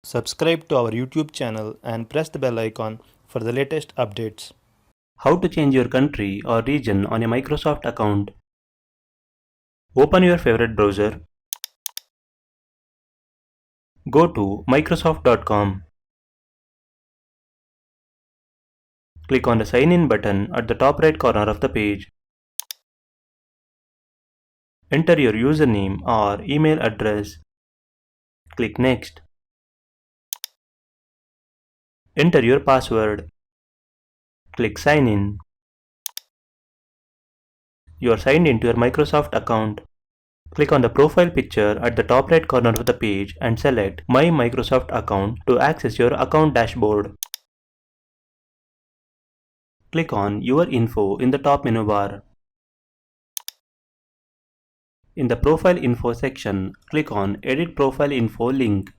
Subscribe to our YouTube channel and press the bell icon for the latest updates. How to change your country or region on a Microsoft account. Open your favorite browser. Go to Microsoft.com. Click on the Sign In button at the top right corner of the page. Enter your username or email address. Click Next. Enter your password. Click Sign In. You are signed into your Microsoft account. Click on the profile picture at the top right corner of the page and select My Microsoft Account to access your account dashboard. Click on Your Info in the top menu bar. In the Profile Info section, click on Edit Profile Info link.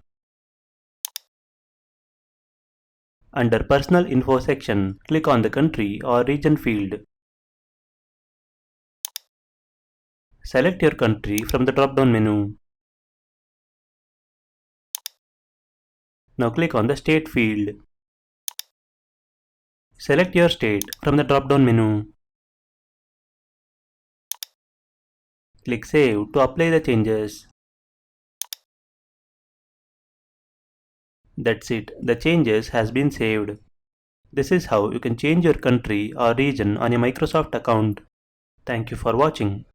Under Personal Info section, click on the Country or Region field. Select your country from the drop-down menu. Now click on the State field. Select your state from the drop-down menu. Click Save to apply the changes. That's it, the changes has been saved. This is how you can change your country or region on a Microsoft account. Thank you for watching.